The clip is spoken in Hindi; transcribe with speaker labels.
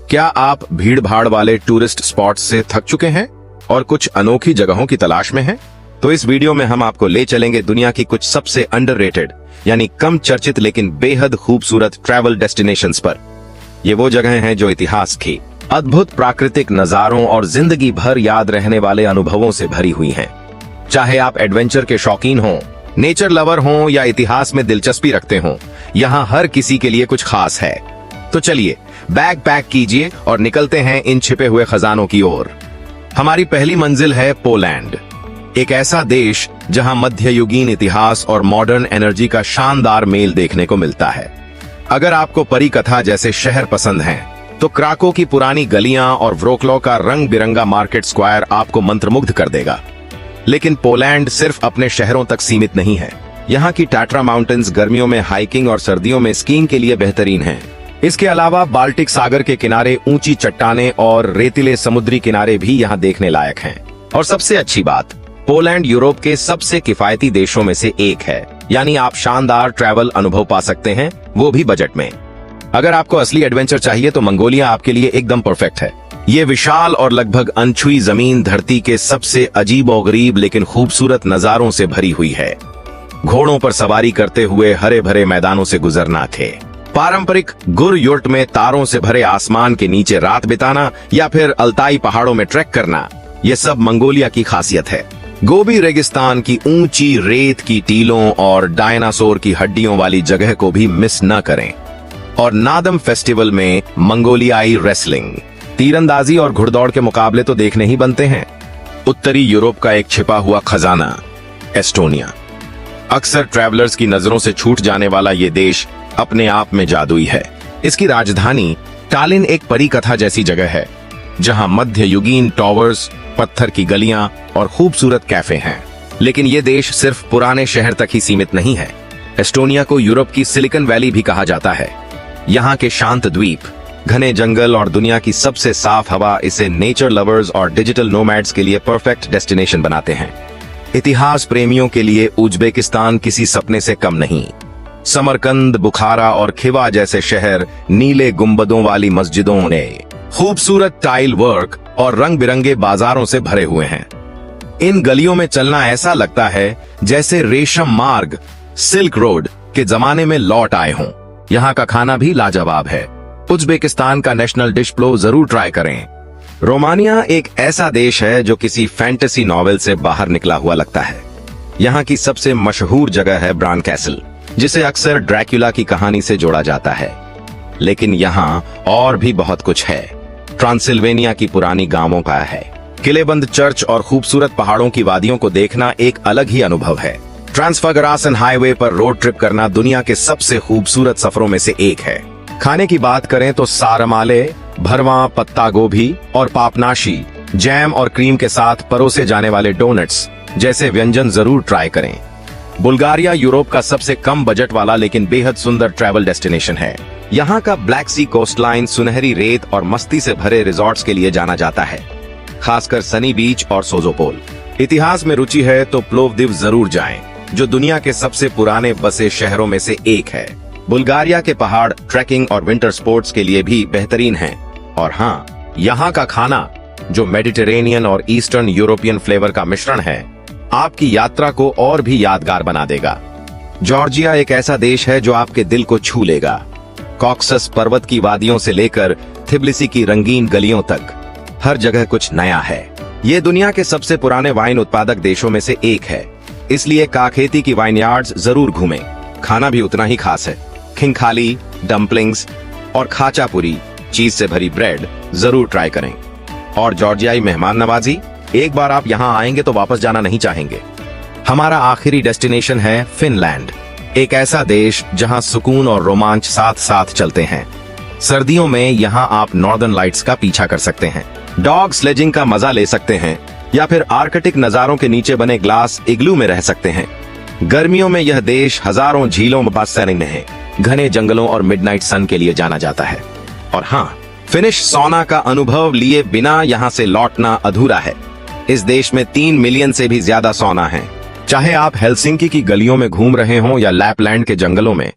Speaker 1: क्या आप भीड़ भाड़ वाले टूरिस्ट स्पॉट्स से थक चुके हैं और कुछ अनोखी जगहों की तलाश में हैं? तो इस वीडियो में हम आपको ले चलेंगे दुनिया की कुछ सबसे अंडररेटेड यानी कम चर्चित लेकिन बेहद खूबसूरत ट्रैवल डेस्टिनेशंस पर। ये वो जगहें हैं जो इतिहास की अद्भुत प्राकृतिक नजारों और जिंदगी भर याद रहने वाले अनुभवों से भरी हुई हैं। चाहे आप एडवेंचर के शौकीन हों, नेचर लवर हों या इतिहास में दिलचस्पी रखते हों, यहाँ हर किसी के लिए कुछ खास है। तो चलिए बैग पैक कीजिए और निकलते हैं इन छिपे हुए खजानों की ओर। हमारी पहली मंजिल है पोलैंड, एक ऐसा देश जहां मध्ययुगीन इतिहास और मॉडर्न एनर्जी का शानदार मेल देखने को मिलता है। अगर आपको परी कथा जैसे शहर पसंद हैं, तो क्राको की पुरानी गलियां और व्रोक्लो का रंग बिरंगा मार्केट स्क्वायर आपको मंत्रमुग्ध कर देगा। लेकिन पोलैंड सिर्फ अपने शहरों तक सीमित नहीं है। यहाँ की टाट्रा माउंटेन्स गर्मियों में हाइकिंग और सर्दियों में स्कीइंग के लिए बेहतरीन हैं। इसके अलावा बाल्टिक सागर के किनारे ऊंची चट्टानें और रेतीले समुद्री किनारे भी यहाँ देखने लायक हैं। और सबसे अच्छी बात, पोलैंड यूरोप के सबसे किफायती देशों में से एक है, यानी आप शानदार ट्रैवल अनुभव पा सकते हैं, वो भी बजट में। अगर आपको असली एडवेंचर चाहिए तो मंगोलिया आपके लिए एकदम परफेक्ट है। ये विशाल और लगभग अनछुई जमीन धरती के सबसे अजीबोगरीब लेकिन खूबसूरत नजारों से भरी हुई है। घोड़ों पर सवारी करते हुए हरे भरे मैदानों से गुजरना थे, पारंपरिक गुर युर्ट में तारों से भरे आसमान के नीचे रात बिताना या फिर अल्ताई पहाड़ों में ट्रैक करना, ये सब मंगोलिया की खासियत है। गोबी रेगिस्तान की ऊंची रेत की टीलों और डायनासोर की हड्डियों वाली जगह को भी मिस न करें। और नादम फेस्टिवल में मंगोलियाई रेसलिंग, तीरंदाजी और घुड़दौड़ के मुकाबले तो देखने ही बनते हैं। उत्तरी यूरोप का एक छिपा हुआ खजाना एस्टोनिया, अक्सर ट्रैवलर्स की नजरों से छूट जाने वाला ये देश अपने आप में जादुई है। इसकी राजधानी टालिन एक परी कथा जैसी जगह है, जहां मध्ययुगीन टॉवर्स, पत्थर की गलियां और खूबसूरत कैफे हैं। लेकिन ये देश सिर्फ पुराने शहर तक ही सीमित नहीं है। एस्टोनिया को यूरोप की सिलिकॉन वैली भी कहा जाता है। यहाँ के शांत द्वीप, घने जंगल और दुनिया की सबसे साफ हवा इसे नेचर लवर्स और डिजिटल नोमैड्स के लिए परफेक्ट डेस्टिनेशन बनाते हैं। इतिहास प्रेमियों के लिए उज्बेकिस्तान किसी सपने से कम नहीं। समरकंद, बुखारा और खिवा जैसे शहर नीले गुंबदों वाली मस्जिदों ने खूबसूरत टाइल वर्क और रंग बिरंगे बाजारों से भरे हुए हैं। इन गलियों में चलना ऐसा लगता है जैसे रेशम मार्ग, सिल्क रोड के जमाने में लौट आए हों। यहाँ का खाना भी लाजवाब है। उज्बेकिस्तान का नेशनल डिश प्लो जरूर ट्राई करें। रोमानिया एक ऐसा देश है जो किसी फैंटेसी नॉवेल से बाहर निकला हुआ लगता है। यहाँ की सबसे मशहूर जगह है ब्रान कैसल, जिसे अक्सर ड्रैक्युला की कहानी से जोड़ा जाता है। लेकिन यहाँ और भी बहुत कुछ है। ट्रांसिल्वेनिया की पुरानी गांवों का है, किलेबंद चर्च और खूबसूरत पहाड़ों की वादियों को देखना एक अलग ही अनुभव है। ट्रांसफागरासन हाईवे पर रोड ट्रिप करना दुनिया के सबसे खूबसूरत सफरों में से एक है। खाने की बात करें तो सारमाले, भरवा, पत्ता गोभी और पापनाशी, जैम और क्रीम के साथ परोसे जाने वाले डोनट्स जैसे व्यंजन जरूर ट्राई करें। बुल्गारिया यूरोप का सबसे कम बजट वाला लेकिन बेहद सुंदर ट्रैवल डेस्टिनेशन है। यहाँ का ब्लैक सी कोस्टलाइन सुनहरी रेत और मस्ती से भरे रिजॉर्ट्स के लिए जाना जाता है, खासकर सनी बीच और सोजोपोल। इतिहास में रुचि है तो प्लोवदिव जरूर जाएं, जो दुनिया के सबसे पुराने बसे शहरों में से एक है। बुल्गारिया के पहाड़ ट्रैकिंग और विंटर स्पोर्ट्स के लिए भी बेहतरीन हैं। और हाँ, यहाँ का खाना जो मेडिटेरेनियन और ईस्टर्न यूरोपियन फ्लेवर का मिश्रण है, आपकी यात्रा को और भी यादगार बना देगा। जॉर्जिया एक ऐसा देश है जो आपके दिल को छू लेगा। कॉक्सस पर्वत की वादियों से लेकर थिबिलिसी की रंगीन गलियों तक हर जगह कुछ नया है। ये दुनिया के सबसे पुराने वाइन उत्पादक देशों में से एक है, इसलिए काखेती की वाइनयार्ड्स जरूर घूमें। खाना भी उतना ही खास है। खिंखाली, डम्पलिंग्स और खाचापुरी, चीज से भरी ब्रेड जरूर ट्राई करें। और जॉर्जियाई मेहमान नवाजी, एक बार आप यहाँ आएंगे तो वापस जाना नहीं चाहेंगे। हमारा आखिरी डेस्टिनेशन है फिनलैंड, एक ऐसा देश जहाँ सुकून और रोमांच साथ साथ चलते हैं। सर्दियों में यहाँ आप नॉर्दर्न लाइट्स का पीछा कर सकते हैं, डॉग स्लेजिंग का मजा ले सकते हैं या फिर आर्कटिक नजारों के नीचे बने ग्लास इग्लू में रह सकते हैं। गर्मियों में यह देश हजारों झीलों में घने जंगलों और मिडनाइट सन के लिए जाना जाता है। और हाँ, फिनिश सौना का अनुभव लिए बिना यहाँ से लौटना अधूरा है। इस देश में 3 मिलियन से भी ज्यादा सौना है। चाहे आप हेलसिंकी की गलियों में घूम रहे हों या लैपलैंड के जंगलों में,